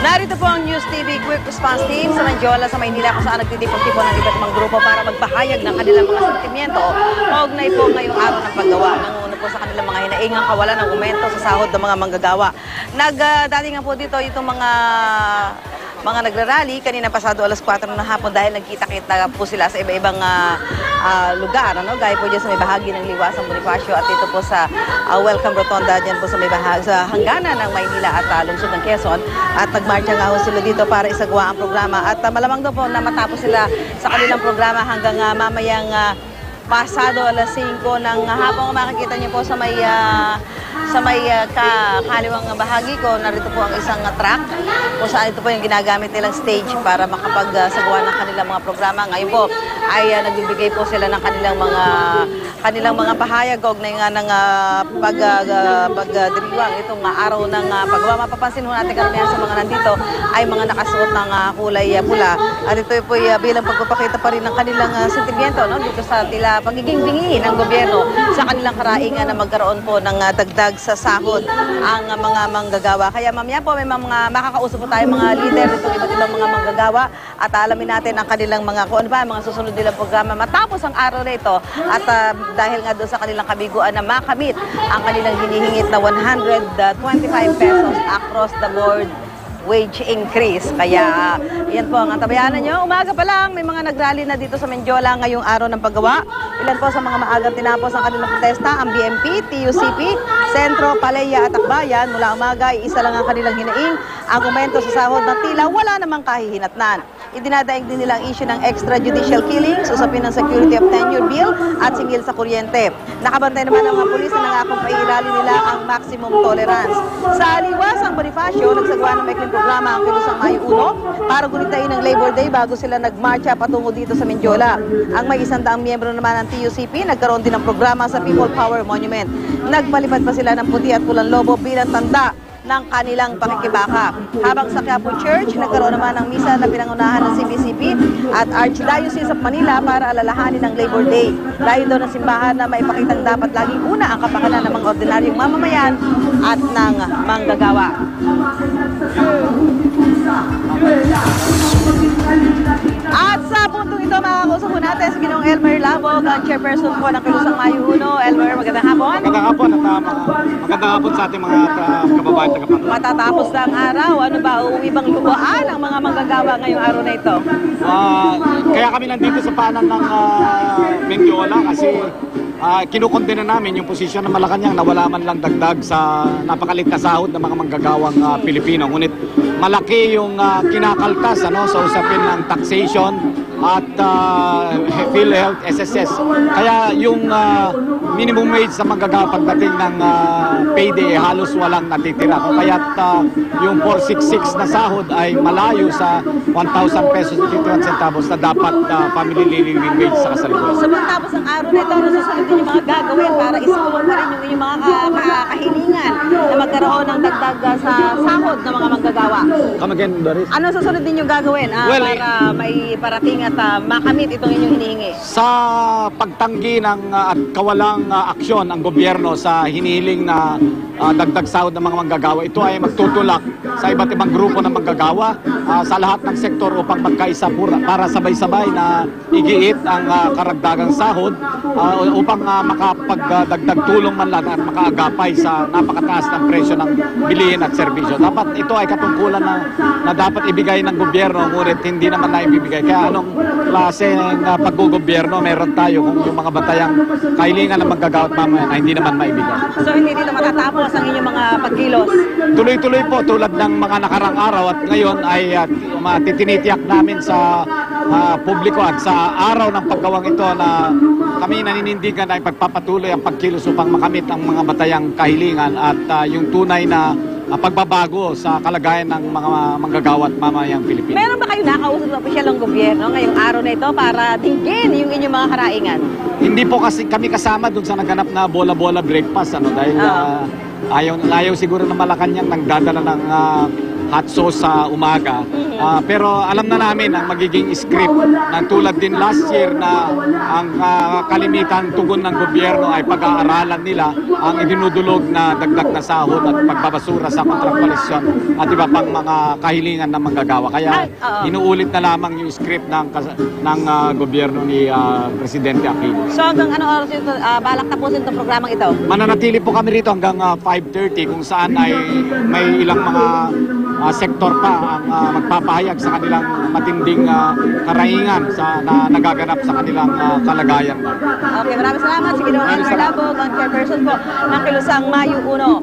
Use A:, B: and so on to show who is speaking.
A: Narito po ang News TV Quick Response Team sa Mendiola sa Maynila kung saan nagtitipon-tipon ng iba't ibang grupo para magbahayag ng kanilang mga sentimiento kaugnay po ngayong araw ng paggawa. Nanguna po sa kanilang mga hinaingang kawalan ng aumento sa sahod ng mga manggagawa. Nagdating nga po dito itong mga nagrarally kanina pasado alas 4 ng hapon dahil nagkita-kita po sila sa iba-ibang lugar, gaya po dyan sa may bahagi ng Liwasang Bonifacio at dito po sa Welcome Rotonda dyan po sa may bahagi sa hangganan ng Maynila at lungsod ng Quezon, at nagmarcha nga ho sila dito para isagawa ang programa at malamang daw po na matapos sila sa kanilang programa hanggang mamayang pasado alas 5 ng hapon. Makikita niyo po sa may kaliwang bahagi ko, narito po ang isang truck kung saan ito po yung ginagamit nilang stage para makapagsagawa ng kanilang mga programa. Ngayon po ay nagbibigay po sila ng kanilang mga pahayag kaugnay nga ng pagdiriwang itong araw ng paggawa. Mapapansin ho natin karamihan sa mga nandito ay mga nakasuot ng kulay pula, at ito po bilang pagpapakita pa rin ng kanilang sentimiento dito sa tila pagiging bingi ng gobyerno sa kanilang karaingan na magkaroon po ng dagdag sa sahod ang mga manggagawa. Kaya mamaya po may mga makakausap po tayo mga leader itong iba't ibang mga manggagawa at alamin natin ang kanilang mga kung ano ba mga susunod nilang programa matapos ang araw na ito, at dahil nga doon sa kanilang kabiguan na makamit ang kanilang hinihingit na 125 pesos across the board wage increase. Kaya yan po ang tabayanan nyo. Umaga pa lang, may mga nagrally na dito sa Mendiola ngayong araw ng paggawa. Ilan po sa mga maagang tinapos ang kanilang protesta, ang BMP, TUCP, Sentro, Paleya at Akbayan. Mula umaga, isa lang ang kanilang hinaing, ang komento sa sahod na tila wala namang kahihinatnan. Idinadaig din nila ang issue ng extrajudicial killings, usapin ng security of tenure bill at singil sa kuryente. Nakabantay naman ang mga pulis na nangakong pairali nila ang maximum tolerance. Sa Liwasang Bonifacio, nagsagawa ng maikling programa ang Kilusang Mayo 1 para gunitain ng Labor Day bago sila nagmarcha patungo dito sa Mendiola. Ang may 100 miyembro naman ng TUCP nagkaroon din ng programa sa People Power Monument. Nagpalipad pa sila ng puti at pulang lobo bilang tanda ng kanilang pakikibaka. Habang sa Quiapo Church, nagkaroon naman ng misa na pinangunahan ng CBCP at Archdiocese of Manila para alalahanin ng Labor Day. Dahil doon ng simbahan na maipakitang dapat laging una ang kapakanan ng mga ordinaryong mamamayan at ng manggagawa. At sa puntong ito, makakausap po natin si Ginoong Elmer Labog, ang chairperson po ng Kilusang Mayo 1. Elmer, magandang hapon.
B: Magandang hapon at magandang hapon sa ating mga kababayan tagapagmana.
A: Matatapos na ang araw, ano ba, uuwi bang lubuan ang mga manggagawa ngayong araw na ito?
B: Kaya kami nandito sa paanan ng Mendiola kasi kinukondena namin yung posisyon ng Malacanang na wala man lang dagdag sa napakalit na sahod ng mga manggagawang Pilipino. Ngunit malaki yung kinakaltas sa usapin ng taxation at PhilHealth, SSS. Kaya yung minimum wage sa manggagawa pagdating ng payday halos walang natitira. Kaya't yung 466 na sahod ay malayo sa 1,000 pesos 51 centavos na dapat family living wage sa kasalukuyan.
A: So matapos ang araw na ito, ano susunod din yung mga gagawin para isuwag pa rin yung inyong mga kahilingan na magkaroon ng dagdag sa sahod ng mga manggagawa?
B: Come again, Doris?
A: Ano susunod din yung gagawin para may parating at makamit itong inyong hinihingi?
B: Sa pagtanggi ng at kawalang aksyon ang gobyerno sa hinihiling na dagdag sahod ng mga manggagawa, ito ay magtutulak sa iba't ibang grupo ng manggagawa sa lahat ng sektor upang magkaisa para sabay-sabay na igiit ang karagdagang sahod upang makapagdagdag tulong man lang at makaagapay sa napakataas ng presyo ng bilihin at serbisyo. Dapat ito ay katungkulan na dapat ibigay ng gobyerno, ngunit hindi naman na ibibigay. Kaya anong klase ng paggogobyerno meron tayo kung yung mga batayang kahilingan ng manggagawa at mamaya na hindi naman maibigay?
A: So hindi dito matatapos ang inyong mga pagkilos?
B: Tuloy-tuloy po tulad ng mga nakarang araw, at ngayon ay titinitiyak namin sa publiko at sa araw ng paggawang ito na kami naninindigan ay pagpapatuloy ang pagkilos upang makamit ang mga batayang kahilingan at yung tunay na pagbabago sa kalagayan ng mga manggagawa at mamayang Pilipino.
A: Meron ba kayo nakausap ng opisyal ng gobyerno ngayong araw na ito para dinggin yung inyong mga karaingan?
B: Hindi po kasi kami kasama dun sa naganap na bola-bola breakfast dahil ayaw siguro ng Malacanang nang dadala ng hot sauce sa umaga. Pero alam na namin ang magiging script na tulad din last year na ang kalimitan tugon ng gobyerno ay pag-aaralan nila ang idinudulog na dagdag na sahod at pagbabasura sa kontraktualisyon at iba pang mga kahilingan ng manggagawa. Kaya inuulit na lamang yung script ng gobyerno ni Presidente Aquino.
A: So hanggang ano oras ito, balak tapusin itong programang ito?
B: Mananatili po kami rito hanggang 5:30 kung saan ay may ilang mga sektor pa ang magpapahayag sa kanilang matinding karaingan na nagaganap sa kanilang kalagayan.
A: Okay, maraming salamat. Si Ginoong Edgar Labog, ang chairperson po ng Kilusang Mayo 1.